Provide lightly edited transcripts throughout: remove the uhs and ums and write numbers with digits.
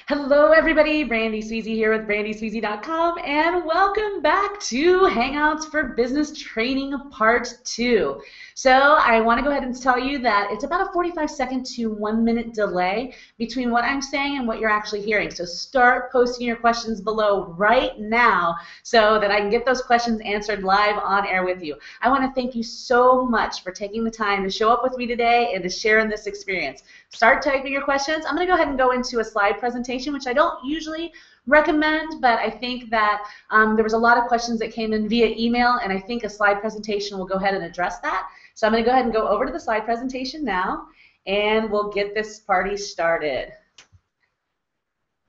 Hello everybody, Brandee Sweesy here with BrandeeSweesy.com, and welcome back to Hangouts for Business Training Part 2. So I want to go ahead and tell you that it's about a 45-second to 1-minute delay between what I'm saying and what you're actually hearing. So start posting your questions below right now so that I can get those questions answered live on air with you. I want to thank you so much for taking the time to show up with me today and to share in this experience. Start typing your questions. I'm going to go ahead and go into a slide presentation, which I don't usually recommend, but I think that there was a lot of questions that came in via email, and I think a slide presentation will go ahead and address that. So I'm going to go ahead and go over to the slide presentation now, and we'll get this party started.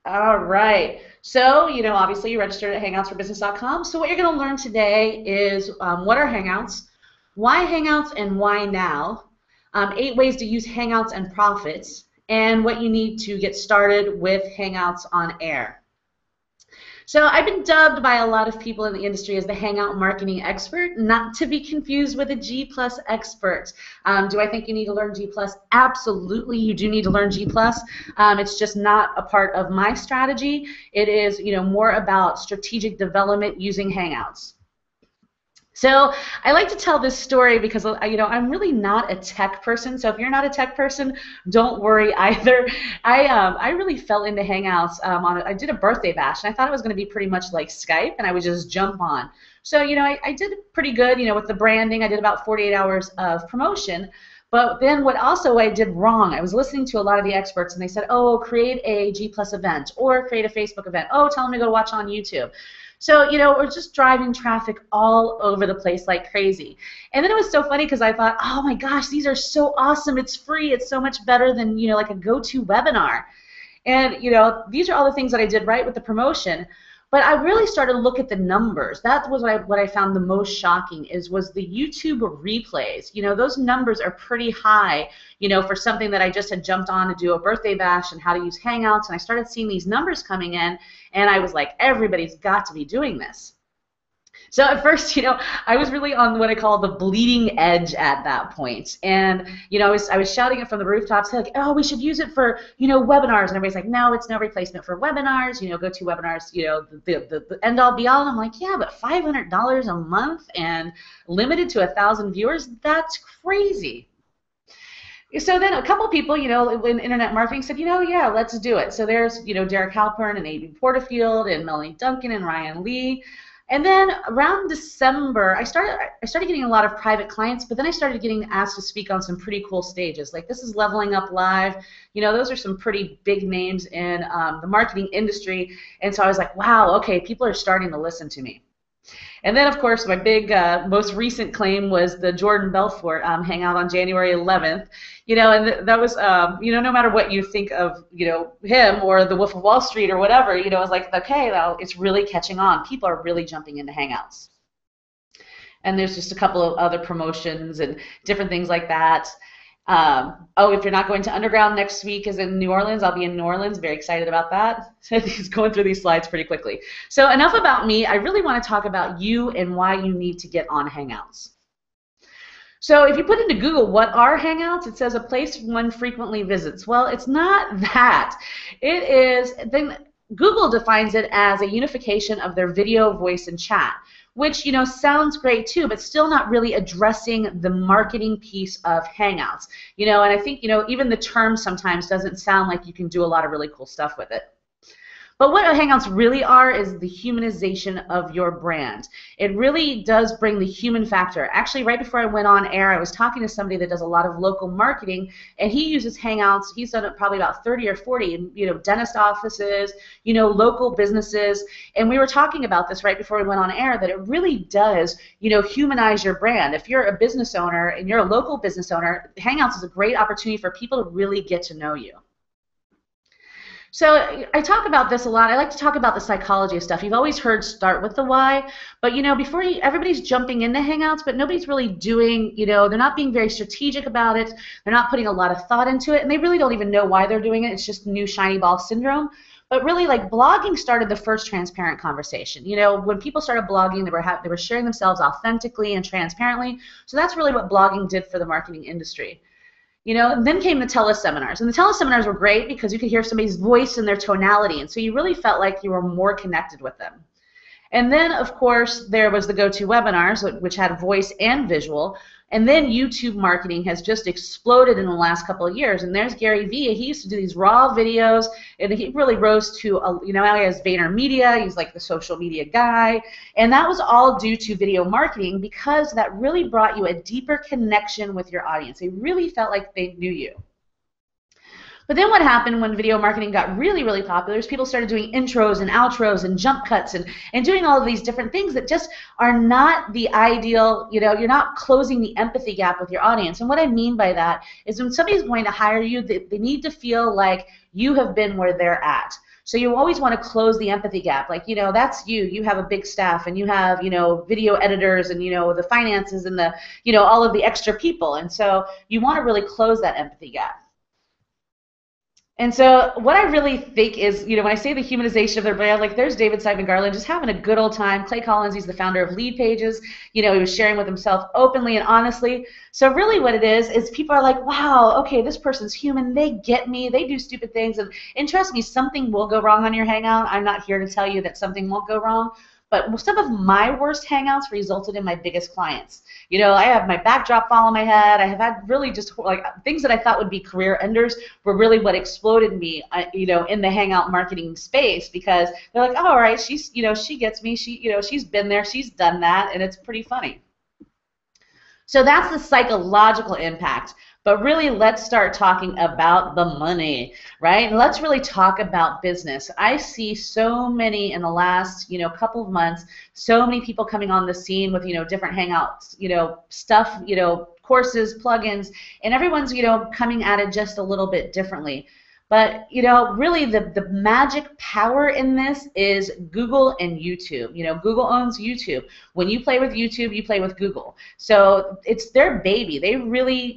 All right. So, obviously you registered at hangoutsforbusiness.com. So what you're going to learn today is what are Hangouts, why Hangouts and why now, 8 ways to use Hangouts and profits, and what you need to get started with Hangouts on air. So I've been dubbed by a lot of people in the industry as the Hangout marketing expert, not to be confused with a G+ expert. Do I think you need to learn G+? Absolutely, you do need to learn G+. It's just not a part of my strategy. It is, more about strategic development using Hangouts. So I like to tell this story because I'm really not a tech person. So if you're not a tech person, don't worry either. I really fell into Hangouts. I did a birthday bash, and I thought it was going to be pretty much like Skype, and I would just jump on. So I did pretty good. With the branding, I did about 48 hours of promotion. But then what also I did wrong, I was listening to a lot of the experts, and they said, oh, create a G+ event or create a Facebook event. Oh, tell them to go watch on YouTube. So, we're just driving traffic all over the place like crazy. And then it was so funny because I thought, oh my gosh, these are so awesome. It's free. It's so much better than, like a go-to webinar. And, these are all the things that I did right with the promotion. But I really started to look at the numbers. That was what I found the most shocking was the YouTube replays. Those numbers are pretty high, for something that I just had jumped on to do a birthday bash and how to use Hangouts. And I started seeing these numbers coming in, and I was like, everybody's got to be doing this. So at first, I was really on what I call the bleeding edge at that point. And, I was shouting it from the rooftops, like, oh, we should use it for, webinars. And everybody's like, no, it's no replacement for webinars. GoToWebinars, the end all be all. And I'm like, yeah, but $500 a month and limited to 1,000 viewers, that's crazy. So then a couple people, in internet marketing said, yeah, let's do it. So there's, Derek Halpern and A.B. Porterfield and Melanie Duncan and Ryan Lee. And then around December, I started getting a lot of private clients, but then I started getting asked to speak on some pretty cool stages. Like this is Leveling Up Live. Those are some pretty big names in the marketing industry. And so I was like, wow, okay, people are starting to listen to me. And then, of course, my big, most recent claim was the Jordan Belfort Hangout on January 11th. And that was, no matter what you think of, him or the Wolf of Wall Street or whatever, it was like, okay, well, it's really catching on. People are really jumping into Hangouts. And there's just a couple of other promotions and different things like that. If you're not going to Underground, next week is in New Orleans. I'll be in New Orleans. Very excited about that. He's going through these slides pretty quickly. So enough about me. I really want to talk about you and why you need to get on Hangouts. So if you put into Google, what are Hangouts? It says a place one frequently visits. Well, it's not that. It is, then Google defines it as a unification of their video, voice, and chat, which, sounds great too, but still not really addressing the marketing piece of Hangouts. And I think, even the term sometimes doesn't sound like you can do a lot of really cool stuff with it. But what Hangouts really are is the humanization of your brand. It really does bring the human factor. Actually, right before I went on air, I was talking to somebody that does a lot of local marketing, and he uses Hangouts. He's done it probably about 30 or 40, dentist offices, local businesses. And we were talking about this right before we went on air, that it really does, humanize your brand. If you're a business owner and you're a local business owner, Hangouts is a great opportunity for people to really get to know you. So I talk about this a lot. I like to talk about the psychology of stuff. You've always heard start with the why, but before everybody's jumping into Hangouts, but nobody's really doing, they're not being very strategic about it. They're not putting a lot of thought into it, and they really don't even know why they're doing it. It's just new shiny ball syndrome. But really, like, blogging started the first transparent conversation. When people started blogging, they were sharing themselves authentically and transparently. So that's really what blogging did for the marketing industry. And then came the teleseminars. And the teleseminars were great because you could hear somebody's voice and their tonality, and so you really felt like you were more connected with them. And then, of course, there was the GoToWebinars, which had voice and visual. And then YouTube marketing has just exploded in the last couple of years. And there's Gary Vee. He used to do these raw videos, and he really rose to, now he has VaynerMedia. He's like the social media guy. And that was all due to video marketing because that really brought you a deeper connection with your audience. They really felt like they knew you. But then what happened when video marketing got really, really popular is people started doing intros and outros and jump cuts and doing all of these different things that just are not the ideal, you're not closing the empathy gap with your audience. And what I mean by that is when somebody's going to hire you, they need to feel like you have been where they're at. So you always want to close the empathy gap. Like, that's you. You have a big staff, and you have, video editors, and, the finances, and the, all of the extra people. And so you want to really close that empathy gap. And so what I really think is, when I say the humanization of their brand, like there's David Simon Garland just having a good old time. Clay Collins, he's the founder of Lead Pages. He was sharing with himself openly and honestly. So really what it is people are like, wow, okay, this person's human. They get me. They do stupid things. And trust me, something will go wrong on your Hangout. I'm not here to tell you that something won't go wrong. But some of my worst Hangouts resulted in my biggest clients. I have my backdrop fall on my head. I have had really just like things that I thought would be career enders were really what exploded me, in the Hangout marketing space because they're like, oh, all right, she's, she gets me. She's been there. She's done that, and it's pretty funny. So that's the psychological impact. But really, let's start talking about the money, right? And let's really talk about business. I see so many in the last, couple of months, so many people coming on the scene with, different Hangouts, stuff, courses, plugins, and everyone's, coming at it just a little bit differently. But, really the magic power in this is Google and YouTube. Google owns YouTube. When you play with YouTube, you play with Google. So it's their baby. They really,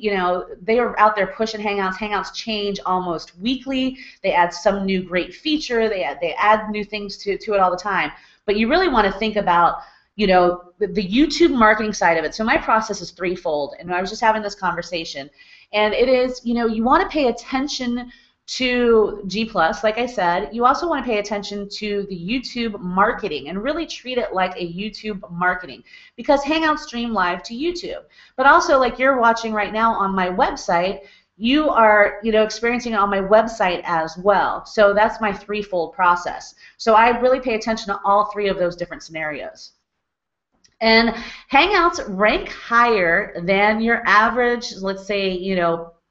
they are out there pushing Hangouts. Hangouts change almost weekly. They add some new great feature. They add new things to it all the time. But you really want to think about, the YouTube marketing side of it. So my process is threefold. And I was just having this conversation. And it is, you want to pay attention to G+, like I said. You also want to pay attention to the YouTube marketing and really treat it like a YouTube marketing because Hangouts stream live to YouTube. But also, like you're watching right now on my website, you are experiencing it on my website as well. So that's my threefold process. So I really pay attention to all three of those different scenarios. And Hangouts rank higher than your average, let's say,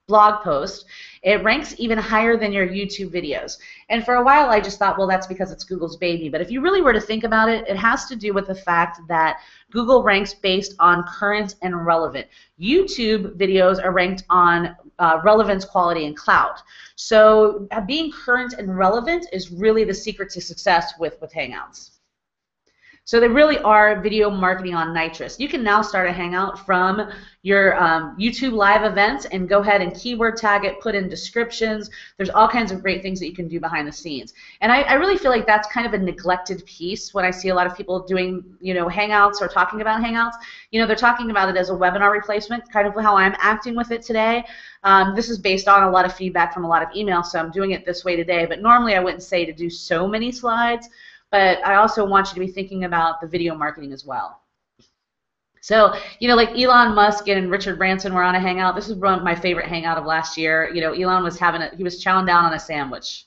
blog post. It ranks even higher than your YouTube videos. And for a while I just thought, well, that's because it's Google's baby. But if you really were to think about it, it has to do with the fact that Google ranks based on current and relevant. YouTube videos are ranked on relevance, quality, and clout. So being current and relevant is really the secret to success with Hangouts. So they really are video marketing on nitrous. You can now start a Hangout from your YouTube live events and go ahead and keyword tag it, put in descriptions. There's all kinds of great things that you can do behind the scenes. And I really feel like that's kind of a neglected piece when I see a lot of people doing, Hangouts or talking about Hangouts. They're talking about it as a webinar replacement, kind of how I'm acting with it today. This is based on a lot of feedback from a lot of emails, so I'm doing it this way today. But normally I wouldn't say to do so many slides. But I also want you to be thinking about the video marketing as well. So, like Elon Musk and Richard Branson were on a Hangout. This is one of my favorite Hangout of last year. Elon was he was chowing down on a sandwich.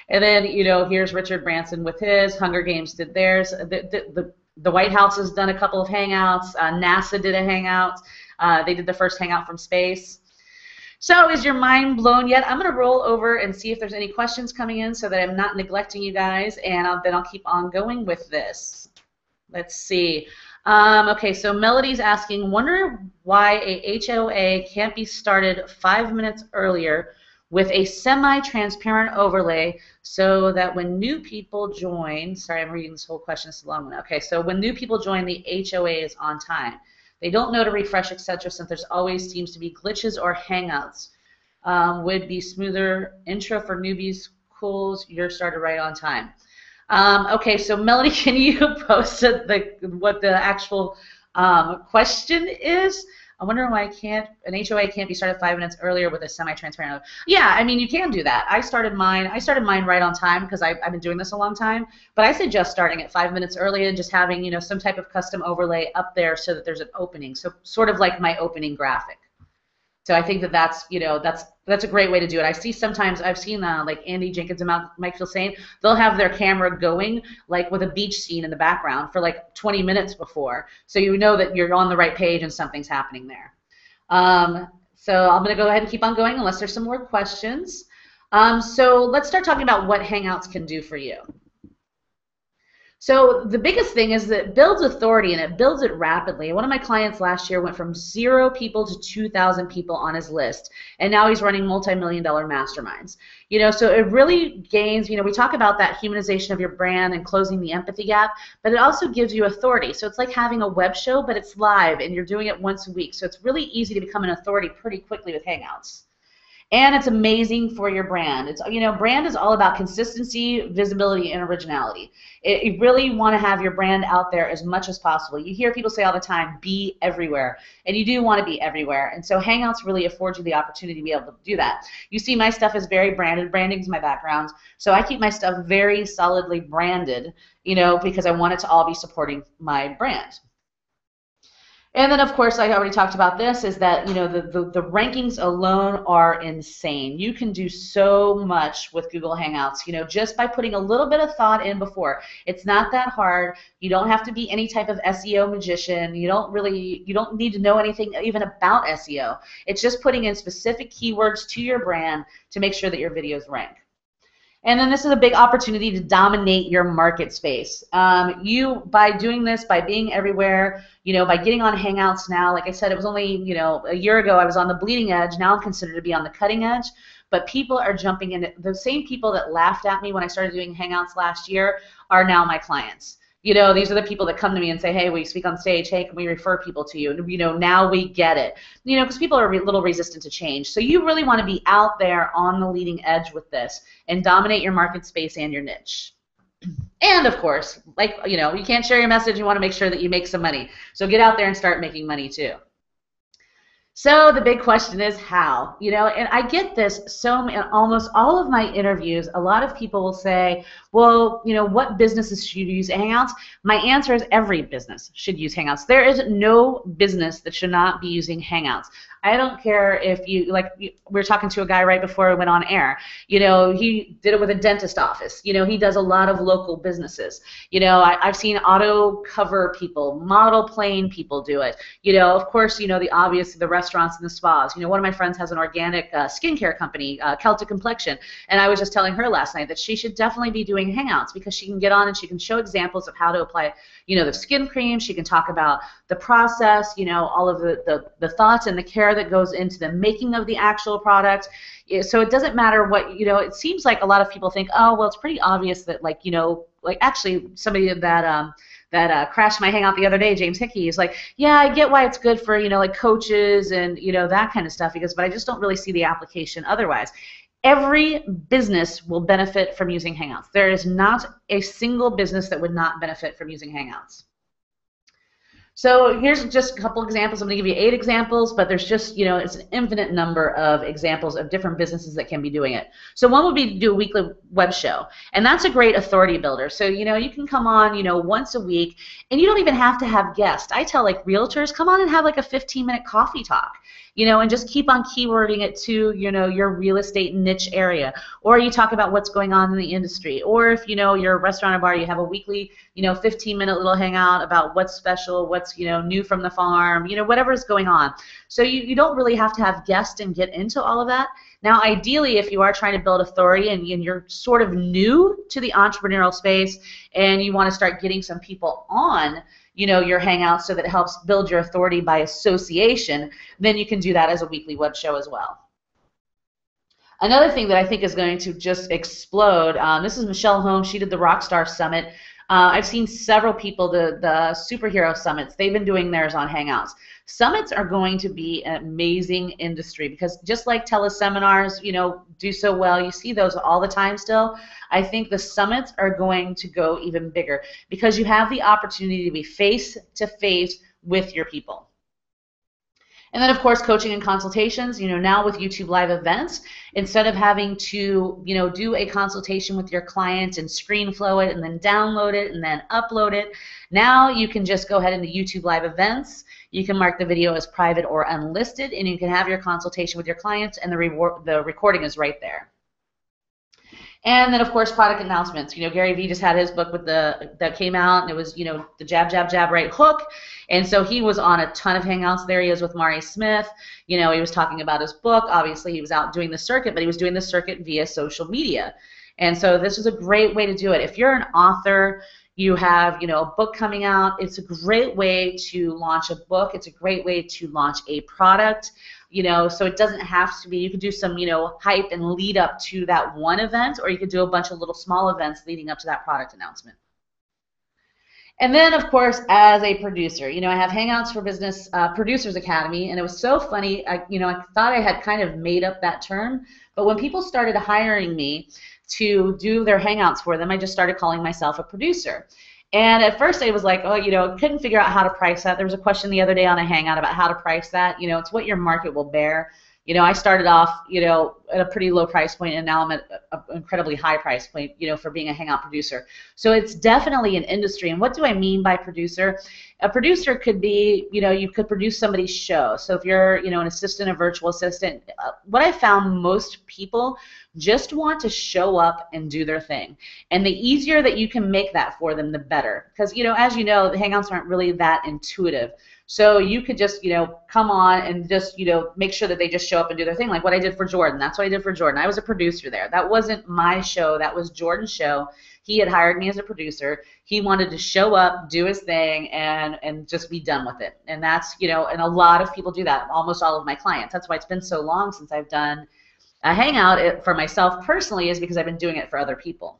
And then, here's Richard Branson with his. Hunger Games did theirs. The White House has done a couple of Hangouts. NASA did a Hangout. They did the first Hangout from space. So is your mind blown yet? I'm going to roll over and see if there's any questions coming in so that I'm not neglecting you guys, and then I'll keep on going with this. Let's see. Okay, so Melody's asking, wonder why a HOA can't be started 5 minutes earlier with a semi-transparent overlay so that when new people join, sorry, I'm reading this whole question, it's a long one. Okay, so when new people join, the HOA is on time. They don't know to refresh, etc., since there's always seems to be glitches or hangouts. Would be smoother intro for newbies, cools, your started right on time. Okay, so Melody, can you post what the actual question is? I wonder why an HOA can't be started 5 minutes earlier with a semi-transparent. Yeah, I mean, you can do that. I started mine right on time because I've been doing this a long time. But I suggest starting at 5 minutes early and just having, some type of custom overlay up there so that there's an opening. So sort of like my opening graphic. So I think that's a great way to do it. I've seen like Andy Jenkins and Mike Filsaime, they'll have their camera going like with a beach scene in the background for like 20 minutes before, so you know that you're on the right page and something's happening there. So I'm going to go ahead and keep on going unless there's some more questions. So let's start talking about what Hangouts can do for you. So the biggest thing is that it builds authority, and it builds it rapidly. One of my clients last year went from 0 people to 2,000 people on his list, and now he's running multi-million-dollar masterminds. So it really gains, we talk about that humanization of your brand and closing the empathy gap, but it also gives you authority. So it's like having a web show, but it's live, and you're doing it once a week. So it's really easy to become an authority pretty quickly with Hangouts. And it's amazing for your brand. Brand is all about consistency, visibility, and originality. You really want to have your brand out there as much as possible. You hear people say all the time, be everywhere. And you do want to be everywhere. And so Hangouts really affords you the opportunity to be able to do that. You see my stuff is very branded. Branding is my background. So I keep my stuff very solidly branded, because I want it to all be supporting my brand. And then, of course, I already talked about this, is that, the rankings alone are insane. You can do so much with Google Hangouts, just by putting a little bit of thought in before. It's not that hard. You don't have to be any type of SEO magician. You don't need to know anything even about SEO. It's just putting in specific keywords to your brand to make sure that your videos rank. And then this is a big opportunity to dominate your market space. By doing this, by being everywhere, by getting on Hangouts now, like I said, it was only, a year ago I was on the bleeding edge. Now I'm considered to be on the cutting edge. But people are jumping in. The same people that laughed at me when I started doing Hangouts last year are now my clients. These are the people that come to me and say, hey, will you speak on stage? Hey, can we refer people to you? And, now we get it. Because people are a little resistant to change. So you really want to be out there on the leading edge with this and dominate your market space and your niche. And, of course, you can't share your message. You want to make sure that you make some money. So get out there and start making money, too. So the big question is how, and I get this in almost all of my interviews. A lot of people will say, well, what businesses should use Hangouts? My answer is every business should use Hangouts. There is no business that should not be using Hangouts. I don't care if we were talking to a guy right before we went on air. He did it with a dentist office. He does a lot of local businesses. I've seen auto cover people, model plane people do it. Of course, the obvious, the restaurants and the spas. One of my friends has an organic skincare company, Celtic Complexion, and I was just telling her last night that she should definitely be doing Hangouts because she can get on and she can show examples of how to apply, the skin cream. She can talk about the process, all of the thoughts and the care that goes into the making of the actual product. So it doesn't matter what, it seems like a lot of people think, oh, well, it's pretty obvious that actually somebody that crashed my Hangout the other day, James Hickey, is like, yeah, I get why it's good for, coaches and, that kind of stuff. He goes, but I just don't really see the application otherwise. Every business will benefit from using Hangouts. There is not a single business that would not benefit from using Hangouts. So here's just a couple examples. I'm going to give you 8 examples, but there's just, it's an infinite number of examples of different businesses that can be doing it. So one would be to do a weekly web show, and that's a great authority builder. So, you can come on, once a week, and you don't even have to have guests. I tell, realtors, come on and have, a 15-minute coffee talk. And just keep on keywording it to, your real estate niche area. Or you talk about what's going on in the industry. Or if, you're a restaurant or bar, you have a weekly, 15-minute little hangout about what's special, what's, new from the farm, whatever is going on. So you don't really have to have guests and get into all of that. Now, ideally, if you are trying to build authority and you're sort of new to the entrepreneurial space and you want to start getting some people on, your Hangouts so that it helps build your authority by association, then you can do that as a weekly web show as well. Another thing that I think is going to just explode, this is Michelle Holmes. She did the Rockstar Summit. I've seen several people, the superhero summits, they've been doing theirs on Hangouts. Summits are going to be an amazing industry because just like teleseminars, do so well, you see those all the time still. I think the summits are going to go even bigger because you have the opportunity to be face to face with your people. And then, of course, coaching and consultations. Now with YouTube live events, instead of having to, do a consultation with your client and screen flow it and then download it and then upload it, now you can just go ahead into YouTube live events. You can mark the video as private or unlisted, and you can have your consultation with your clients, and the recording is right there. And then, of course, product announcements. Gary Vee just had his book that came out, and it was, the jab, jab, jab, right hook. And so he was on a ton of Hangouts. There he is with Mari Smith. He was talking about his book. Obviously, he was out doing the circuit, but he was doing the circuit via social media. And so this is a great way to do it. If you're an author, you have, a book coming out, it's a great way to launch a book. It's a great way to launch a product. So it doesn't have to be, you could do some, hype and lead up to that one event, or you could do a bunch of little small events leading up to that product announcement. And then, of course, as a producer, I have Hangouts for Business Producers Academy, and it was so funny. I thought I had kind of made up that term, but when people started hiring me to do their Hangouts for them, I just started calling myself a producer. And at first I was like, oh, couldn't figure out how to price that. There was a question the other day on a Hangout about how to price that. It's what your market will bear. I started off, at a pretty low price point, and now I'm at an incredibly high price point, for being a Hangout producer. So it's definitely an industry. And what do I mean by producer? A producer could be, you could produce somebody's show. So if you're, an assistant, a virtual assistant, what I found, most people just want to show up and do their thing. And the easier that you can make that for them, the better. Because, as you know, the Hangouts aren't really that intuitive. So you could just, come on and just, make sure that they just show up and do their thing, like what I did for Jordan. That's what I did for Jordan. I was a producer there. That wasn't my show. That was Jordan's show. He had hired me as a producer. He wanted to show up, do his thing, and just be done with it. And that's, and a lot of people do that, almost all of my clients. That's why it's been so long since I've done a Hangout for myself personally, is because I've been doing it for other people.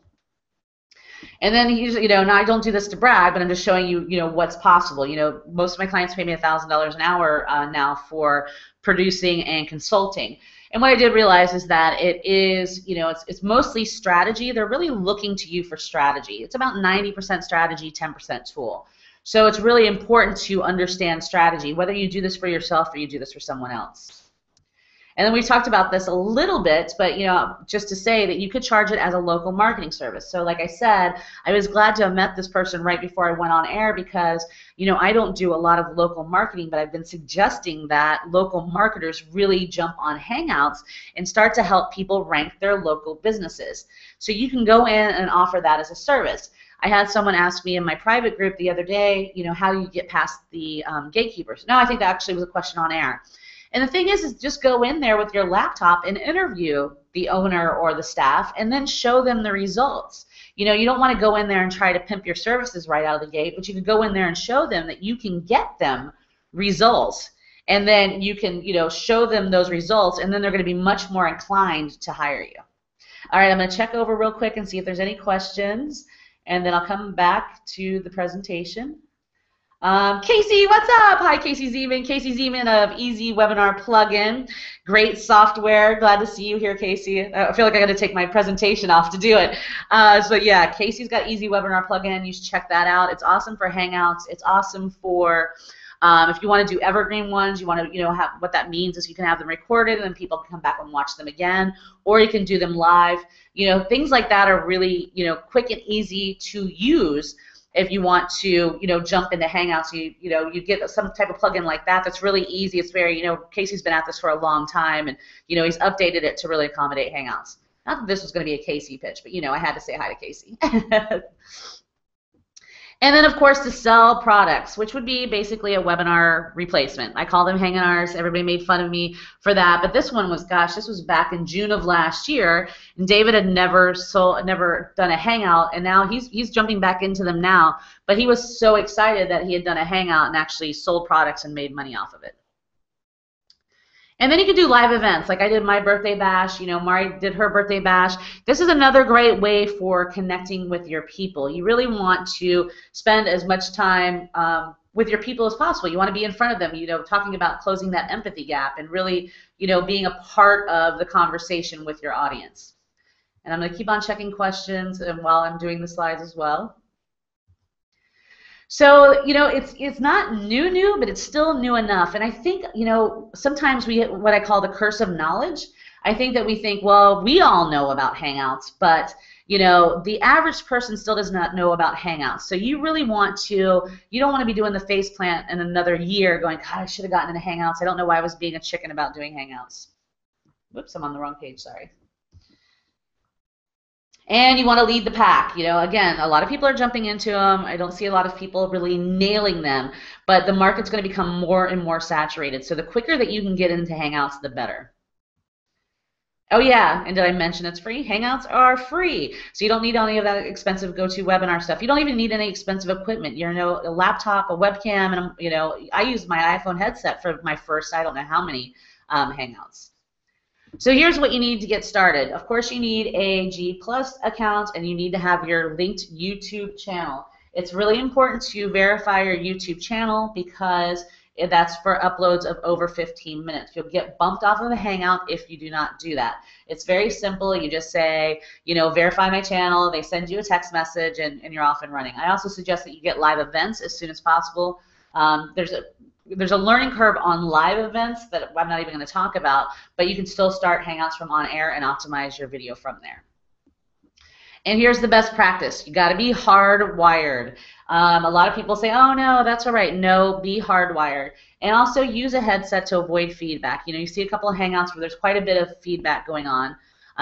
And then usually, now I don't do this to brag, but I'm just showing you, what's possible. Most of my clients pay me $1,000 an hour now for producing and consulting. And what I did realize is that it is, it's mostly strategy. They're really looking to you for strategy. It's about 90% strategy, 10% tool. So it's really important to understand strategy, whether you do this for yourself or you do this for someone else. And then we talked about this a little bit, but just to say that you could charge it as a local marketing service. So like I said, I was glad to have met this person right before I went on air, because I don't do a lot of local marketing, but I've been suggesting that local marketers really jump on Hangouts and start to help people rank their local businesses. So you can go in and offer that as a service. I had someone ask me in my private group the other day, how do you get past the gatekeepers? No, I think that actually was a question on air. And the thing is just go in there with your laptop and interview the owner or the staff, and then show them the results. You don't want to go in there and try to pimp your services right out of the gate, but you can go in there and show them that you can get them results. And then you can, show them those results, and then they're going to be much more inclined to hire you. All right, I'm going to check over real quick and see if there's any questions, and then I'll come back to the presentation. Casey, what's up? Hi, Casey Zeman. Casey Zeman of Easy Webinar Plugin. Great software. Glad to see you here, Casey. I feel like I got to take my presentation off to do it. So yeah, Casey's got Easy Webinar Plugin. You should check that out. It's awesome for Hangouts. It's awesome for if you want to do evergreen ones. You want to, have what that means is you can have them recorded and then people can come back and watch them again, or you can do them live. Things like that are really, quick and easy to use. If you want to, jump into Hangouts, you get some type of plugin like that that's really easy. It's very, Casey's been at this for a long time, and, he's updated it to really accommodate Hangouts. Not that this was going to be a Casey pitch, but, I had to say hi to Casey. And then, of course, to sell products, which would be basically a webinar replacement. I call them Hangouts. Everybody made fun of me for that. But this one was, gosh, this was back in June of last year. And David had never done a Hangout, and now he's jumping back into them now. But he was so excited that he had done a Hangout and actually sold products and made money off of it. And then you can do live events, like I did my birthday bash. Mari did her birthday bash. This is another great way for connecting with your people. You really want to spend as much time with your people as possible. You want to be in front of them, talking about closing that empathy gap and really, being a part of the conversation with your audience. And I'm going to keep on checking questions and while I'm doing the slides as well. So, it's not new, but it's still new enough. And I think, sometimes we get what I call the curse of knowledge. I think that we think, well, we all know about Hangouts, but, the average person still does not know about Hangouts. So you really you don't want to be doing the face plant in another year going, God, I should have gotten into Hangouts. I don't know why I was being a chicken about doing Hangouts. Whoops, I'm on the wrong page, sorry. And you want to lead the pack. Again, a lot of people are jumping into them. I don't see a lot of people really nailing them, but the market's going to become more and more saturated. So the quicker that you can get into Hangouts, the better. Oh yeah, and did I mention it's free? Hangouts are free. So you don't need any of that expensive GoToWebinar stuff. You don't even need any expensive equipment. A laptop, a webcam, and I use my iPhone headset for my first, I don't know how many Hangouts. So here's what you need to get started. Of course, you need a G+ account, and you need to have your linked YouTube channel. It's really important to verify your YouTube channel because that's for uploads of over 15 minutes. You'll get bumped off of a Hangout if you do not do that. It's very simple. You just say, verify my channel. They send you a text message, and you're off and running. I also suggest that you get live events as soon as possible. There's a learning curve on live events that I'm not even going to talk about, but you can still start Hangouts from on air and optimize your video from there. And here's the best practice. You got to be hardwired. A lot of people say, oh no, that's all right. No, be hardwired. And also use a headset to avoid feedback. You see a couple of Hangouts where there's quite a bit of feedback going on.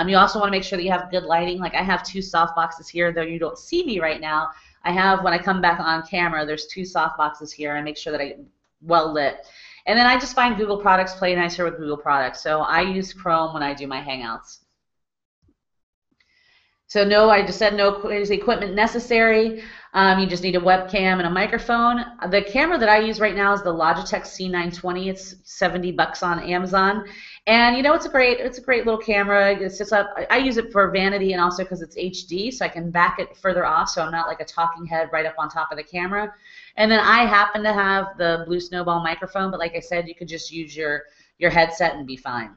You also want to make sure that you have good lighting. Like I have 2 soft boxes here, though you don't see me right now. I have, when I come back on camera, there's 2 soft boxes here. I make sure that I'm well lit. And then I just find Google products play nicer with Google products. So I use Chrome when I do my Hangouts. So no, I just said no equipment necessary. You just need a webcam and a microphone. The camera that I use right now is the Logitech C920. It's $70 on Amazon, and it's a great little camera. It's just I use it for vanity and also because it's HD, so I can back it further off, so I'm not like a talking head right up on top of the camera. And then I happen to have the Blue Snowball microphone, but like I said, you could just use your headset and be fine.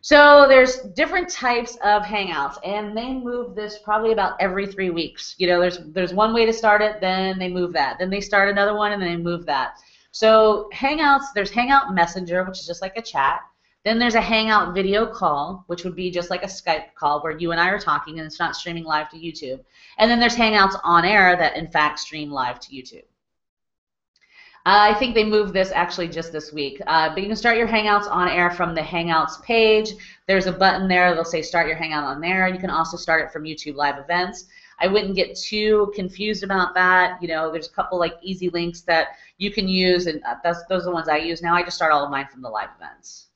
So there's different types of Hangouts, and they move this probably about every 3 weeks. There's one way to start it, then they move that. Then they start another one, and then they move that. So Hangouts, there's Hangout Messenger, which is just like a chat. Then there's a Hangout video call, which would be just like a Skype call where you and I are talking, and it's not streaming live to YouTube. And then there's Hangouts on air that, in fact, stream live to YouTube. I think they moved this actually just this week. But you can start your Hangouts on air from the Hangouts page. There's a button there that'll say start your Hangout on there. You can also start it from YouTube live events. I wouldn't get too confused about that. There's a couple like easy links that you can use, and those are the ones I use now. I just start all of mine from the live events.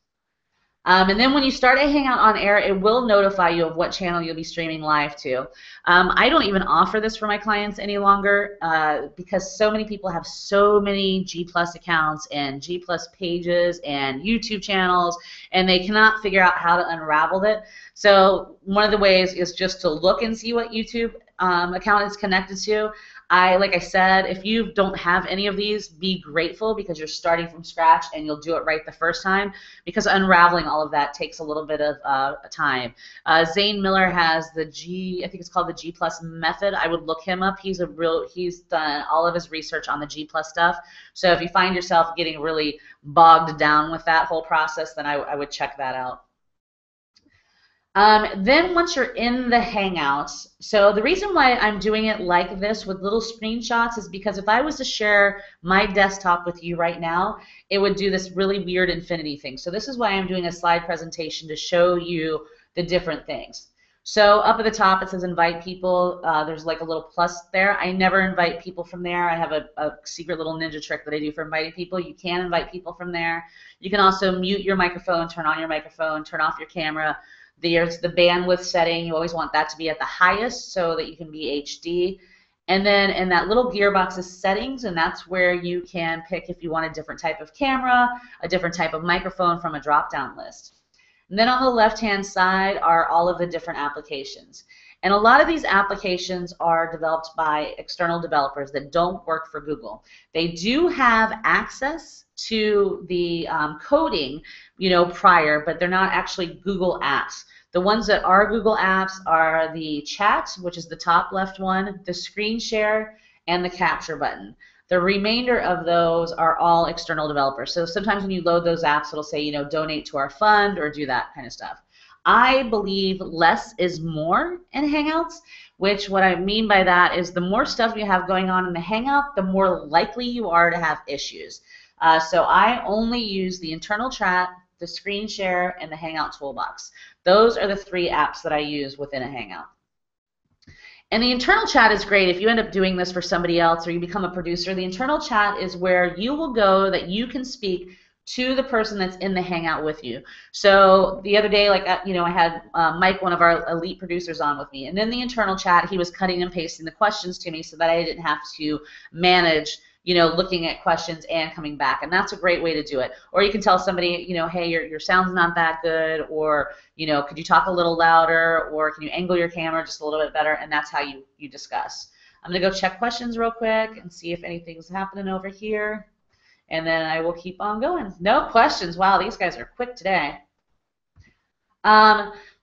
And then when you start a Hangout on air, it will notify you of what channel you'll be streaming live to. I don't even offer this for my clients any longer because so many people have so many G+ accounts and G+ pages and YouTube channels, and they cannot figure out how to unravel it. So one of the ways is just to look and see what YouTube account is connected to. Like I said, if you don't have any of these, be grateful because you're starting from scratch and you'll do it right the first time, because unraveling all of that takes a little bit of time. Zane Miller has I think it's called the G+ method. I would look him up. He's done all of his research on the G+ stuff. So if you find yourself getting really bogged down with that whole process, then I would check that out. Then once you're in the Hangouts, so the reason why I'm doing it like this with little screenshots is because if I was to share my desktop with you right now, it would do this really weird infinity thing. So this is why I'm doing a slide presentation to show you the different things. So up at the top it says invite people. There's like a little plus there. I never invite people from there. I have a secret little ninja trick that I do for inviting people. You can invite people from there. You can also mute your microphone, turn on your microphone, turn off your camera. There's the bandwidth setting. You always want that to be at the highest so that you can be HD. And then in that little gearbox is settings, and that's where you can pick if you want a different type of camera, a different type of microphone from a drop-down list. And then on the left-hand side are all of the different applications. And a lot of these applications are developed by external developers that don't work for Google. They do have access to the coding, prior, but they're not actually Google apps. The ones that are Google apps are the chat, which is the top left one, the screen share, and the capture button. The remainder of those are all external developers. So sometimes when you load those apps, it'll say, donate to our fund or do that kind of stuff. I believe less is more in Hangouts, which what I mean by that is the more stuff you have going on in the Hangout, the more likely you are to have issues. So I only use the internal chat, the screen share, and the Hangout Toolbox. Those are the 3 apps that I use within a Hangout. And the internal chat is great if you end up doing this for somebody else or you become a producer. The internal chat is where you will go that you can speak to the person that's in the Hangout with you. So the other day, I had Mike, one of our elite producers, on with me. And in the internal chat, he was cutting and pasting the questions to me so that I didn't have to manage looking at questions and coming back. And that's a great way to do it. Or you can tell somebody, hey, your sound's not that good, or, could you talk a little louder, or can you angle your camera just a little bit better? And that's how you discuss. I'm going to go check questions real quick and see if anything's happening over here. And then I will keep on going. No questions. Wow, these guys are quick today.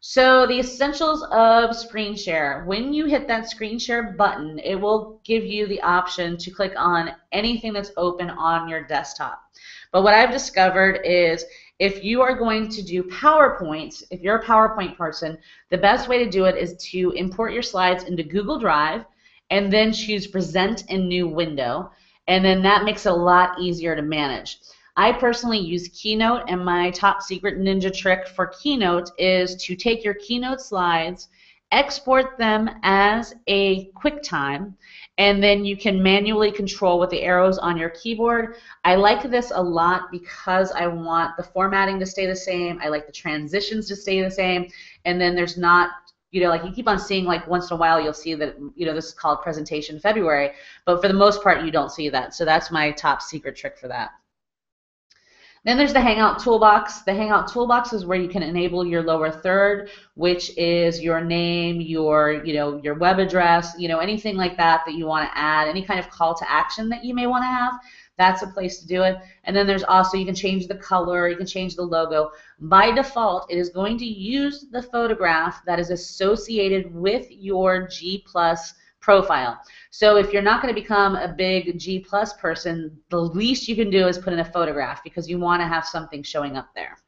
So the essentials of screen share. When you hit that screen share button, it will give you the option to click on anything that's open on your desktop. But what I've discovered is if you are going to do PowerPoints, if you're a PowerPoint person, the best way to do it is to import your slides into Google Drive and then choose Present in New Window. And then that makes it a lot easier to manage. I personally use Keynote, and my top secret ninja trick for Keynote is to take your Keynote slides, export them as a QuickTime, and then you can manually control with the arrows on your keyboard. I like this a lot because I want the formatting to stay the same. I like the transitions to stay the same, and then there's not like you keep on seeing, like once in a while you'll see that, this is called Presentation February, but for the most part you don't see that. So that's my top secret trick for that. Then there's the Hangout Toolbox. The Hangout Toolbox is where you can enable your lower third, which is your name, your web address, anything like that that you want to add, any kind of call to action that you may want to have. That's a place to do it. And then there's also, you can change the color, you can change the logo. By default, it is going to use the photograph that is associated with your G+ profile. So if you're not going to become a big G+ person, the least you can do is put in a photograph because you want to have something showing up there.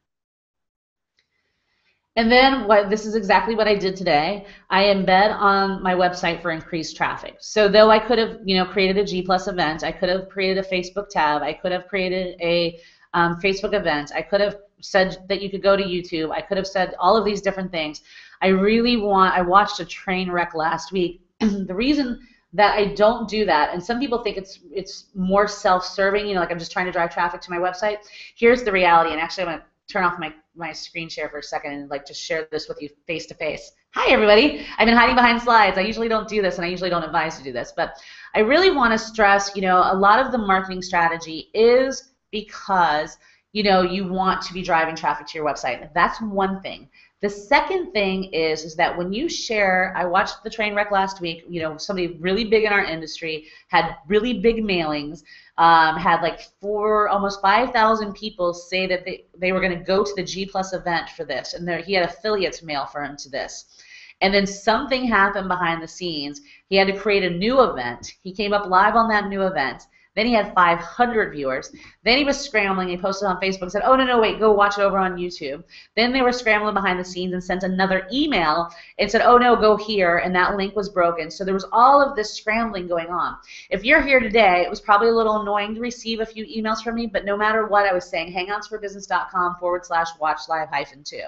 And then this is exactly what I did today. I embed on my website for increased traffic. So though I could have created a G+ event, I could have created a Facebook tab, I could have created a Facebook event, I could have said that you could go to YouTube, I could have said all of these different things. I watched a train wreck last week. The reason that I don't do that, and some people think it's more self-serving, like I'm just trying to drive traffic to my website. Here's the reality, and actually I'm going to turn off my screen share for a second and just share this with you face to face. Hi everybody. I've been hiding behind slides. I usually don't do this, and I usually don't advise to do this, but I really want to stress, a lot of the marketing strategy is because you want to be driving traffic to your website. That's one thing. The second thing is that when you share, I watched the train wreck last week, somebody really big in our industry had really big mailings, had almost 5,000 people say that they were going to go to the G+ event for this, and he had affiliates mail for him to this. And then something happened behind the scenes. He had to create a new event. He came up live on that new event. Then he had 500 viewers. Then he was scrambling. He posted on Facebook and said, oh, no, wait, go watch it over on YouTube. Then they were scrambling behind the scenes and sent another email and said, oh, no, go here, and that link was broken. So there was all of this scrambling going on. If you're here today, it was probably a little annoying to receive a few emails from me, but no matter what, I was saying hangoutsforbusiness.com/watch-live-2,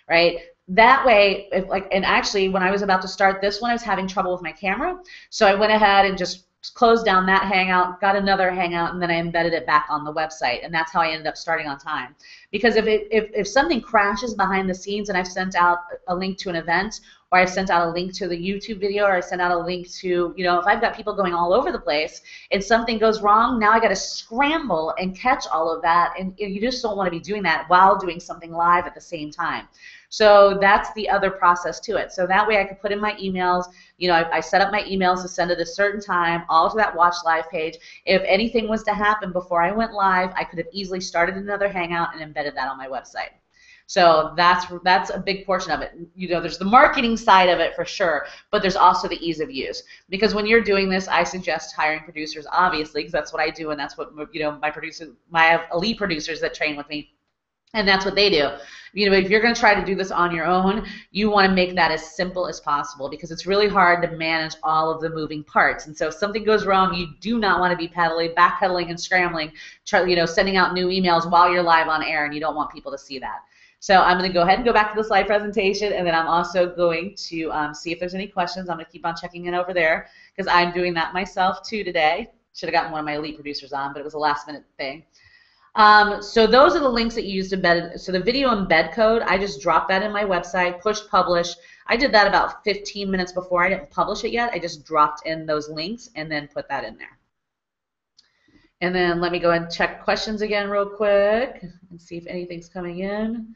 right? That way, and actually, when I was about to start this one, I was having trouble with my camera, so I went ahead and just closed down that Hangout, got another Hangout, and then I embedded it back on the website, and that's how I ended up starting on time. Because if something crashes behind the scenes and I've sent out a link to an event, or I've sent out a link to the YouTube video, or I sent out a link to, if I've got people going all over the place and something goes wrong, now I got to scramble and catch all of that, and you just don't want to be doing that while doing something live at the same time. So that's the other process to it. So that way I could put in my emails. I set up my emails to send at a certain time, all to that Watch Live page. If anything was to happen before I went live, I could have easily started another Hangout and embedded that on my website. So that's a big portion of it. You know, there's the marketing side of it for sure, but there's also the ease of use. Because when you're doing this, I suggest hiring producers, obviously, because that's what I do, and that's what, you know, my elite producers that train with me, and that's what they do. You know, if you're going to try to do this on your own, you want to make that as simple as possible, because it's really hard to manage all of the moving parts. And so if something goes wrong, you do not want to be backpedaling and scrambling, you know, sending out new emails while you're live on air, and you don't want people to see that. So I'm going to go ahead and go back to the slide presentation, and then I'm also going to see if there's any questions. I'm going to keep on checking in over there, because I'm doing that myself too today. Should have gotten one of my elite producers on, but it was a last minute thing. So those are the links that you use to embed. So the video embed code, I just dropped that in my website, push publish. I did that about 15 minutes before. I didn't publish it yet. I just dropped in those links and then put that in there. And then let me go and check questions again real quick and see if anything's coming in.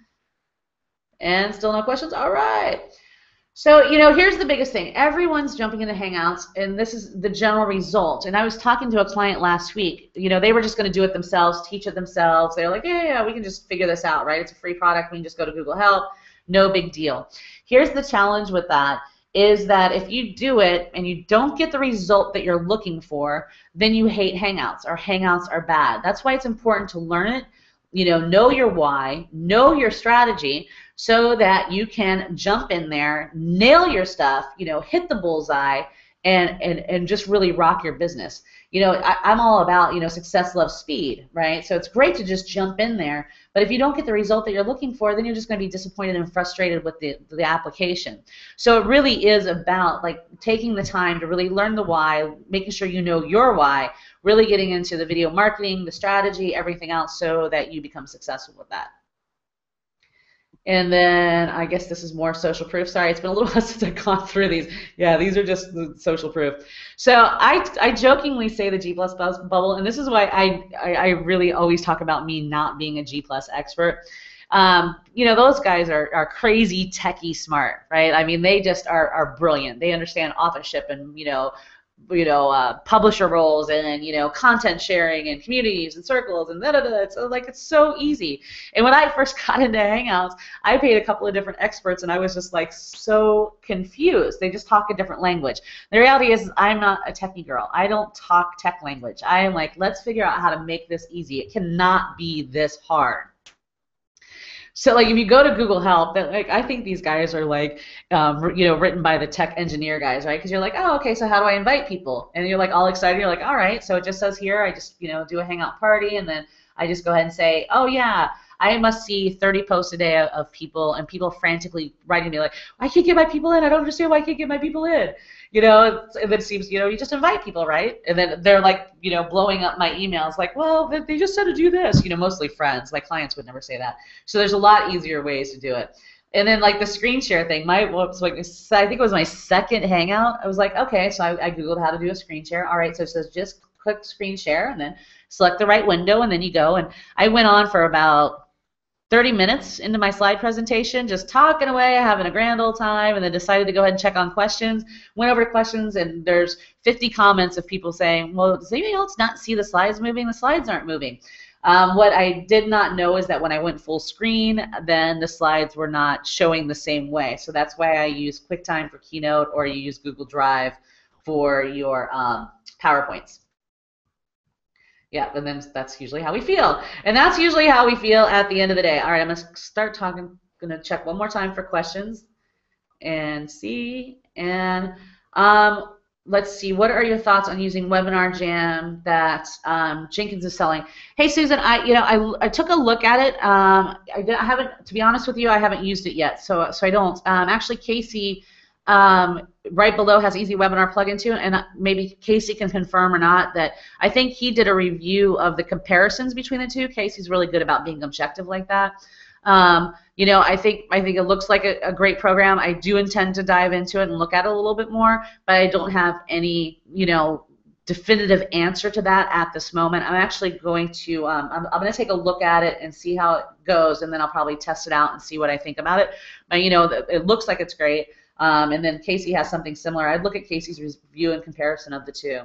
And still no questions? All right. So, you know, here's the biggest thing. Everyone's jumping into Hangouts, and this is the general result. And I was talking to a client last week. You know, they were just going to do it themselves, teach it themselves. They're like, yeah, we can just figure this out, right? It's a free product. We can just go to Google Help. No big deal. Here's the challenge with that, is that if you do it and you don't get the result that you're looking for, then you hate Hangouts, or Hangouts are bad. That's why it's important to learn it. You know your why, know your strategy, so that you can jump in there, nail your stuff, you know, hit the bullseye, and just really rock your business. You know, I'm all about, you know, success loves speed, right? So it's great to just jump in there, but if you don't get the result that you're looking for, then you're just going to be disappointed and frustrated with the application. So it really is about, like, taking the time to really learn the why, making sure you know your why, really getting into the video marketing, the strategy, everything else, so that you become successful with that. And then I guess this is more social proof. Sorry, it's been a little while since I've gone through these. Yeah, these are just the social proof. So I jokingly say the G+ bubble, and this is why I really always talk about me not being a G+ expert. You know, those guys are crazy techie smart, right? I mean, they just are brilliant. They understand authorship and, you know, publisher roles and, you know, content sharing and communities and circles and da-da-da. It's like, it's so easy. And when I first got into Hangouts, I paid a couple of different experts, and I was just like so confused. They just talk a different language. The reality is I'm not a techie girl. I don't talk tech language. I am like, let's figure out how to make this easy. It cannot be this hard. So, like, if you go to Google Help, that, like, I think these guys are like, you know, written by the tech engineer guys, right? Because you're like, oh, okay, so how do I invite people? And you're like all excited. You're like, all right, so it just says here, I just, you know, do a Hangout party, and then I just go ahead and say, oh yeah, I must see 30 posts a day of people, and people frantically writing me like, I can't get my people in. I don't understand why I can't get my people in. You know, and then it seems, you know, you just invite people, right? And then they're like, you know, blowing up my emails like, well, they just said to do this. You know, mostly friends. My clients would never say that. So there's a lot easier ways to do it. And then, like, the screen share thing, I think it was my second Hangout. I was like, okay, so I Googled how to do a screen share. All right, so it says just click screen share and then select the right window, and then you go. And I went on for about 30 minutes into my slide presentation, just talking away, having a grand old time, and then decided to go ahead and check on questions. Went over questions, and there's 50 comments of people saying, well, does anybody else not see the slides moving? The slides aren't moving. What I did not know is that when I went full screen, then the slides were not showing the same way. So that's why I use QuickTime for Keynote, or you use Google Drive for your PowerPoints. Yeah, and then that's usually how we feel. And that's usually how we feel at the end of the day. All right, I'm going to start talking. I'm going to check one more time for questions and see. And let's see, what are your thoughts on using Webinar Jam that Jenkins is selling? Hey, Susan, I took a look at it. I haven't, to be honest with you, I haven't used it yet, so I don't. Actually, Casey right below has Easy Webinar plugin too, and maybe Casey can confirm or not that I think he did a review of the comparisons between the two. Casey's really good about being objective like that. You know, I think it looks like a great program. I do intend to dive into it and look at it a little bit more, but I don't have any, you know, definitive answer to that at this moment. I'm actually going to I'm going to take a look at it and see how it goes, and then I'll probably test it out and see what I think about it. But, you know, it looks like it's great. And then Casey has something similar. I'd look at Casey's review and comparison of the two.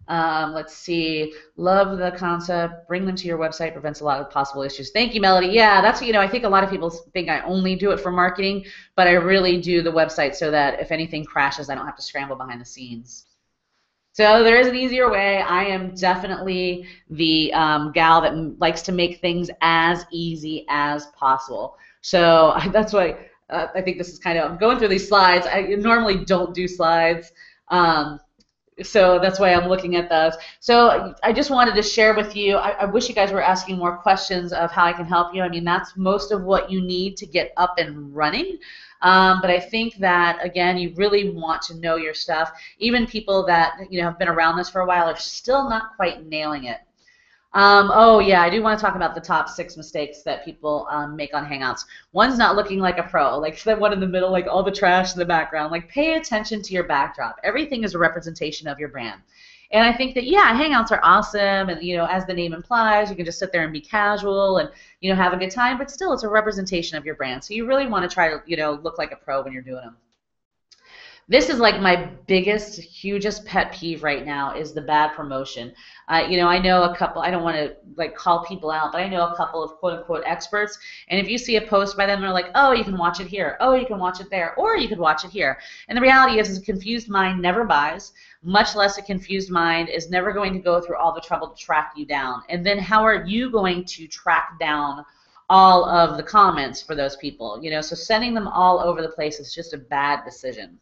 Let's see. Love the concept. Bring them to your website prevents a lot of possible issues. Thank you, Melody. Yeah, that's, I think a lot of people think I only do it for marketing, but I really do the website so that if anything crashes, I don't have to scramble behind the scenes. So there is an easier way. I am definitely the gal that likes to make things as easy as possible. So that's why I think this is kind of, I'm going through these slides. I normally don't do slides. So that's why I'm looking at those. So I just wanted to share with you, I wish you guys were asking more questions of how I can help you. I mean, that's most of what you need to get up and running. But I think that, again, you really want to know your stuff. Even people that have been around this for a while are still not quite nailing it. Oh yeah, I do want to talk about the top 6 mistakes that people make on Hangouts. One's not looking like a pro, like that one in the middle, like all the trash in the background. Like, pay attention to your backdrop. Everything is a representation of your brand. And I think that, yeah, Hangouts are awesome, and as the name implies, you can just sit there and be casual and have a good time, but still it's a representation of your brand. So you really want to try to look like a pro when you're doing them. This is like my biggest, hugest pet peeve right now is the bad promotion. I know a couple, I don't want to like call people out, but I know a couple of quote unquote experts, and if you see a post by them, they're like, oh, you can watch it here, oh, you can watch it there, or you could watch it here. And the reality is a confused mind never buys, much less a confused mind is never going to go through all the trouble to track you down. And then how are you going to track down all of the comments for those people? So sending them all over the place is just a bad decision.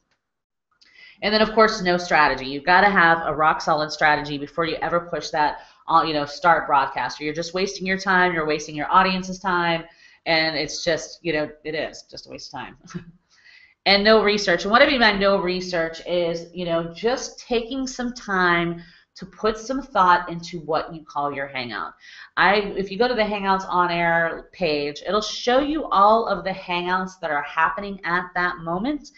And then, of course, no strategy. You've got to have a rock-solid strategy before you ever push that, start broadcast. Or you're just wasting your time. You're wasting your audience's time. And it's just, it is just a waste of time. And no research. And what I mean by no research is, just taking some time to put some thought into what you call your Hangout. If you go to the Hangouts on Air page, it'll show you all of the Hangouts that are happening at that moment.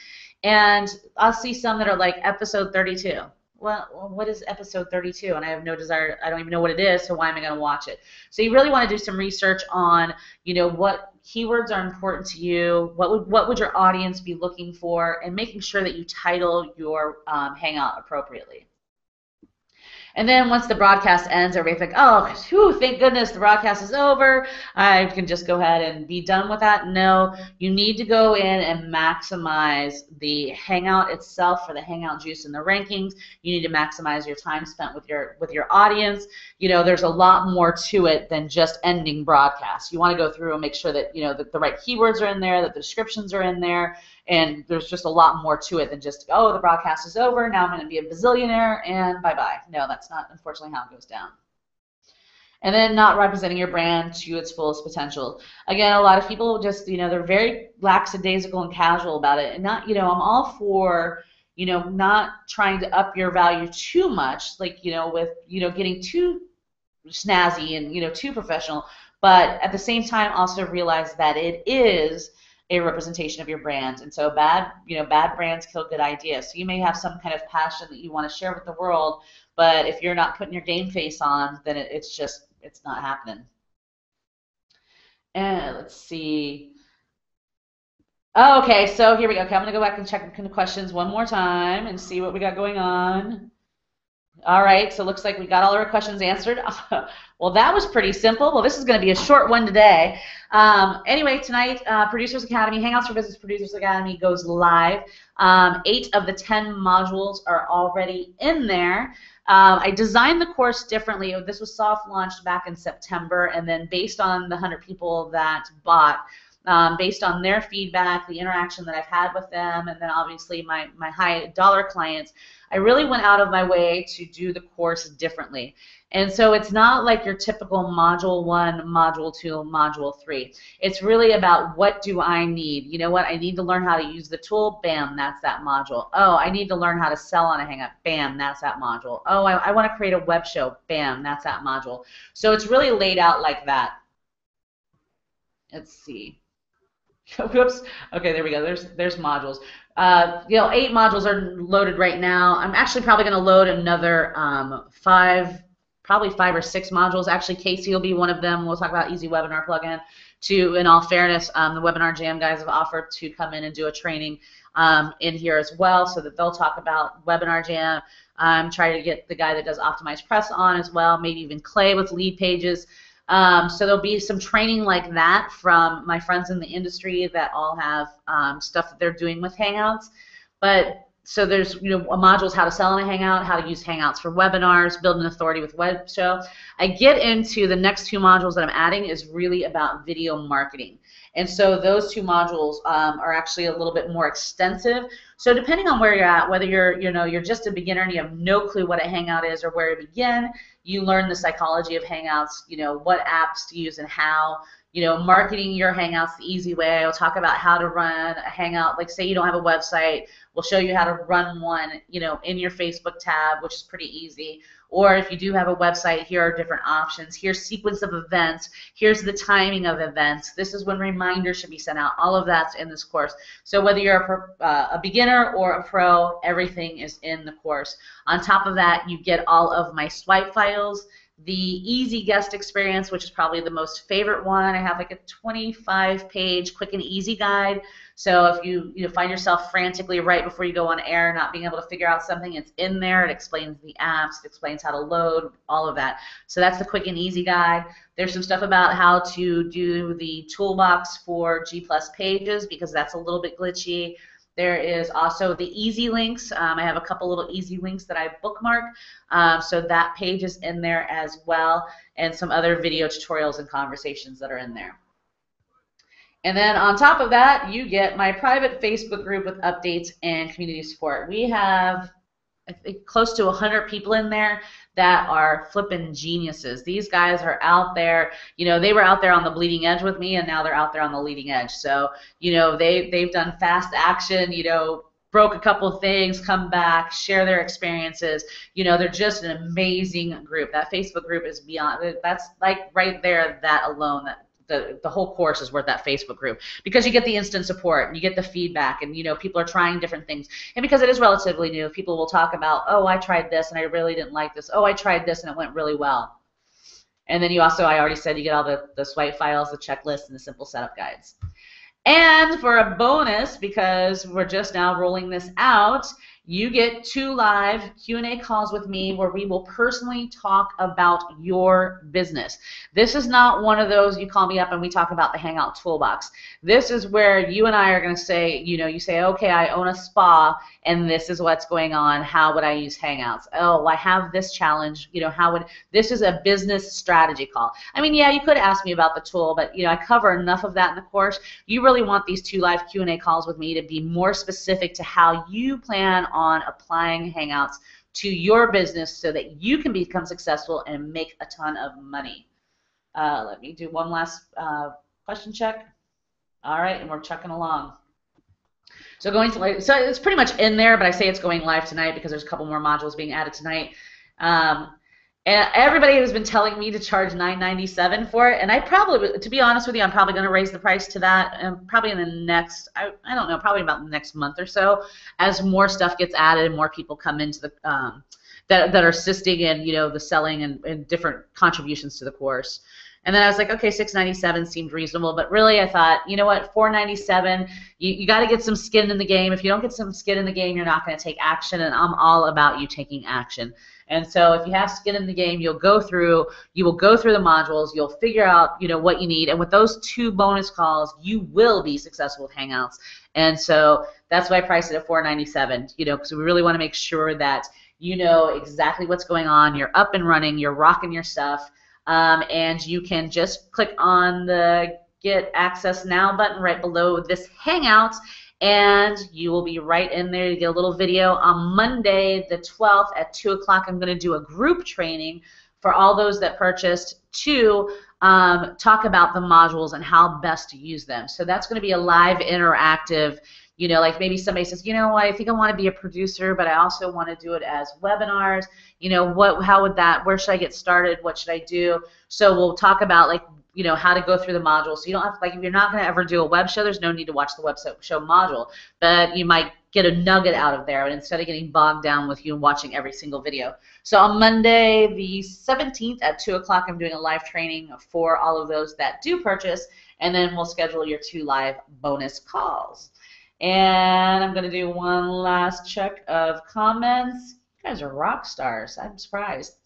And I'll see some that are like episode 32. Well, what is episode 32? And I have no desire, I don't even know what it is, so why am I going to watch it? So you really want to do some research on, what keywords are important to you, what would your audience be looking for, and making sure that you title your Hangout appropriately. And then once the broadcast ends, everybody's like, oh, whew, thank goodness the broadcast is over. I can just go ahead and be done with that. No, you need to go in and maximize the Hangout itself for the Hangout juice and the rankings. You need to maximize your time spent with your audience. There's a lot more to it than just ending broadcasts. You want to go through and make sure that, that the right keywords are in there, that the descriptions are in there, and there's just a lot more to it than just, oh, the broadcast is over, now I'm going to be a bazillionaire, and bye-bye. No, that's not, unfortunately, how it goes down. And then not representing your brand to its fullest potential. Again, a lot of people just, they're very lackadaisical and casual about it. And not, I'm all for, not trying to up your value too much, like, with, getting too snazzy and, too professional. But at the same time, also realize that it is a representation of your brand. And so bad brands kill good ideas. So you may have some kind of passion that you want to share with the world, but if you're not putting your game face on, then it's not happening. And let's see. Oh, okay, so here we go. Okay, I'm going to go back and check the questions one more time and see what we got going on. All right, so it looks like we got all our questions answered. Well, that was pretty simple. Well, this is going to be a short one today. Anyway, tonight, Producers Academy, Hangouts for Business Producers Academy goes live. 8 of the 10 modules are already in there. I designed the course differently. This was soft launched back in September, and then based on the 100 people that bought, based on their feedback, the interaction that I've had with them, and then obviously my high dollar clients, I really went out of my way to do the course differently. And so it's not like your typical module 1, module 2, module 3. It's really about what do I need? You know what? I need to learn how to use the tool. Bam, that's that module. Oh, I need to learn how to sell on a Hangout. Bam, that's that module. Oh, I want to create a web show. Bam, that's that module. So it's really laid out like that. Let's see. Whoops. Okay, there we go. There's modules. 8 modules are loaded right now. I'm actually probably going to load another 5, probably 5 or 6 modules. Actually, Casey will be one of them. We'll talk about Easy Webinar Plugin. In all fairness, the Webinar Jam guys have offered to come in and do a training in here as well, so that they'll talk about Webinar Jam. Try to get the guy that does Optimized Press on as well, maybe even Clay with lead pages. So there'll be some training like that from my friends in the industry that all have stuff that they're doing with Hangouts. But so there's modules how to sell in a Hangout, how to use Hangouts for webinars, build an authority with web show. I get into the next 2 modules that I'm adding is really about video marketing. And so those 2 modules are actually a little bit more extensive. So depending on where you're at, whether you're just a beginner and you have no clue what a Hangout is or where to begin, you learn the psychology of Hangouts, what apps to use and how. Marketing your Hangouts the easy way. I'll talk about how to run a Hangout. Like, say you don't have a website, we'll show you how to run one, in your Facebook tab, which is pretty easy. Or if you do have a website, here are different options. Here's sequence of events. Here's the timing of events. This is when reminders should be sent out. All of that's in this course. So whether you're a beginner or a pro, everything is in the course. On top of that, you get all of my swipe files, the easy guest experience, which is probably the most favorite one. I have like a 25-page quick and easy guide. So if you find yourself frantically right before you go on air not being able to figure out something, it's in there. It explains the apps, it explains how to load, all of that. So that's the quick and easy guide. There's some stuff about how to do the toolbox for G+ pages because that's a little bit glitchy. There is also the easy links. I have a couple little easy links that I bookmark. So that page is in there as well, and some other video tutorials and conversations that are in there. And then on top of that, you get my private Facebook group with updates and community support. We have, I think, close to 100 people in there that are flipping geniuses. These guys are out there. They were out there on the bleeding edge with me, and now they're out there on the leading edge. So, they've done fast action, broke a couple of things, come back, share their experiences. They're just an amazing group. That Facebook group is beyond, that's like right there, that alone, the whole course is worth that Facebook group, because you get the instant support and you get the feedback, and people are trying different things, and because it is relatively new, people will talk about, oh, I tried this and I really didn't like this, oh, I tried this and it went really well. And then you also, I already said, you get all the swipe files, the checklists, and the simple setup guides. And for a bonus, because we're just now rolling this out, you get 2 live Q&A calls with me where we will personally talk about your business. This is not one of those you call me up and we talk about the Hangout Toolbox. This is where you and I are going to say, you say, okay, I own a spa and this is what's going on. How would I use Hangouts? Oh, I have this challenge. This is a business strategy call. I mean, yeah, you could ask me about the tool, but I cover enough of that in the course. You really want these 2 live Q&A calls with me to be more specific to how you plan on applying Hangouts to your business so that you can become successful and make a ton of money. Let me do one last question check. All right, and we're chucking along. So so it's pretty much in there, but I say it's going live tonight because there's a couple more modules being added tonight. And everybody has been telling me to charge $9.97 for it, and I probably, to be honest with you, I'm probably going to raise the price to that, probably in the next, I don't know, probably about the next month or so, as more stuff gets added and more people come into the that are assisting in the selling and different contributions to the course. And then I was like, okay, $6.97 seemed reasonable, but really I thought, you know what, $4.97, you got to get some skin in the game. If you don't get some skin in the game, you're not going to take action, and I'm all about you taking action. And so if you have skin in the game, you will go through the modules, you'll figure out what you need, and with those 2 bonus calls, you will be successful with Hangouts. And so that's why I priced it at $4.97, because we really want to make sure that you know exactly what's going on, you're up and running, you're rocking your stuff. And you can just click on the Get Access Now button right below this Hangout, and you will be right in there. You get a little video. On Monday, the 12th at 2 o'clock, I'm going to do a group training for all those that purchased to talk about the modules and how best to use them. So that's going to be a live interactive, like maybe somebody says, I think I want to be a producer, but I also want to do it as webinars. How would that, where should I get started? What should I do? So we'll talk about how to go through the modules. So you don't have to, if you're not going to ever do a web show, there's no need to watch the web show module, but you might get a nugget out of there, and instead of getting bogged down with you watching every single video. So on Monday, the 17th at 2 o'clock, I'm doing a live training for all of those that do purchase, and then we'll schedule your 2 live bonus calls. And I'm going to do one last check of comments. You guys are rock stars. I'm surprised.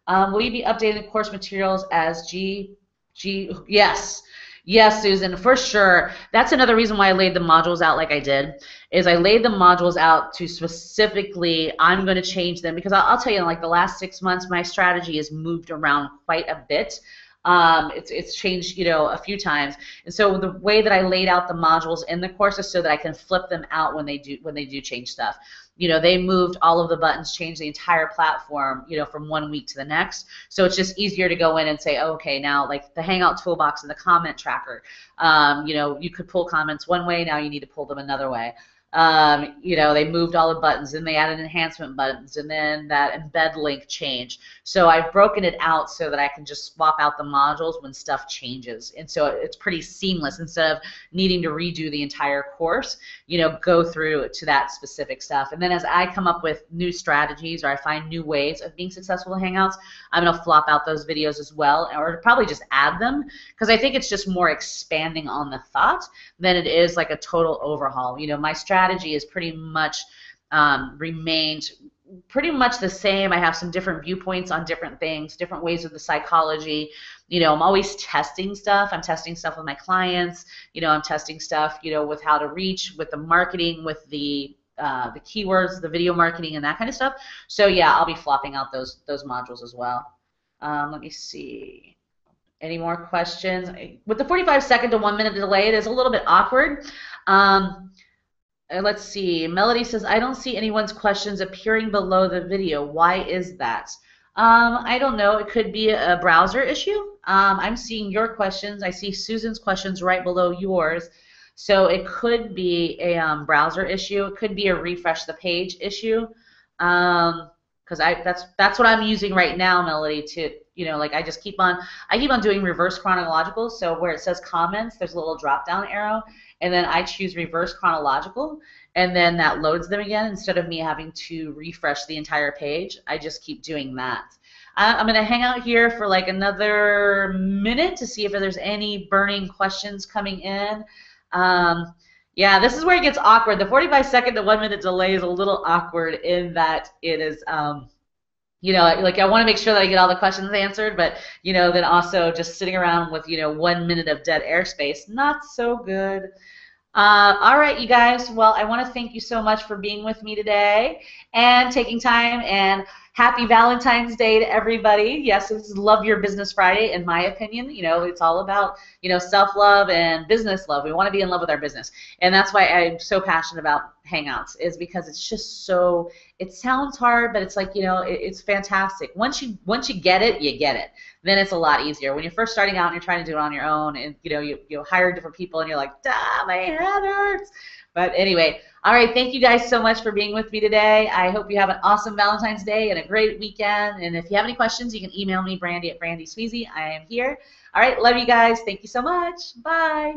Will you be updating the course materials as Yes. Yes, Susan, for sure. That's another reason why I laid the modules out like I did, is I laid the modules out to specifically, I'm going to change them because I'll tell you, in like the last 6 months, my strategy has moved around quite a bit. It's changed, a few times. And so the way that I laid out the modules in the course is so that I can flip them out when they do change stuff. They moved all of the buttons, changed the entire platform, from 1 week to the next. So it's just easier to go in and say, oh, okay, now like the Hangout toolbox and the comment tracker, you could pull comments one way, now you need to pull them another way. They moved all the buttons, and they added enhancement buttons, and then that embed link changed. So I've broken it out so that I can just swap out the modules when stuff changes. And so it's pretty seamless. Instead of needing to redo the entire course, go through to that specific stuff. And then as I come up with new strategies or I find new ways of being successful in Hangouts, I'm going to flop out those videos as well, or probably just add them, because I think it's just more expanding on the thought than it is like a total overhaul. My strategy is pretty much remained pretty much the same. I have some different viewpoints on different things, different ways of the psychology. I'm always testing stuff. I'm testing stuff with my clients. I'm testing stuff, with how to reach, with the marketing, with the keywords, the video marketing, and that kind of stuff. So yeah, I'll be flopping out those modules as well. Let me see. Any more questions? With the 45-second to 1 minute delay, it is a little bit awkward. Let's see. Melody says, I don't see anyone's questions appearing below the video. Why is that? I don't know. It could be a browser issue. I'm seeing your questions. I see Susan's questions right below yours. So it could be a browser issue. It could be a refresh the page issue. Because that's what I'm using right now, Melody, to like I keep on doing reverse chronological. So where it says comments, there's a little drop down arrow, and then I choose reverse chronological, and then that loads them again instead of me having to refresh the entire page. I just keep doing that. I'm gonna hang out here for like another minute to see if there's any burning questions coming in. Yeah, this is where it gets awkward. The 45-second to 1 minute delay is a little awkward in that it is, like I want to make sure that I get all the questions answered, but, then also just sitting around with, 1 minute of dead airspace, not so good. All right, you guys. Well, I want to thank you so much for being with me today and taking time, and happy Valentine's Day to everybody. Yes, this is Love Your Business Friday, in my opinion. It's all about, self-love and business love. We want to be in love with our business. And that's why I'm so passionate about Hangouts, is because it's just so, it sounds hard, but it's like, it's fantastic. Once you get it, you get it. Then it's a lot easier. When you're first starting out and you're trying to do it on your own, and you hire different people and you're like, my head hurts. But anyway, all right, thank you guys so much for being with me today. I hope you have an awesome Valentine's Day and a great weekend. And if you have any questions, you can email me, Brandee at Brandee Sweesy. I am here. All right, love you guys. Thank you so much. Bye.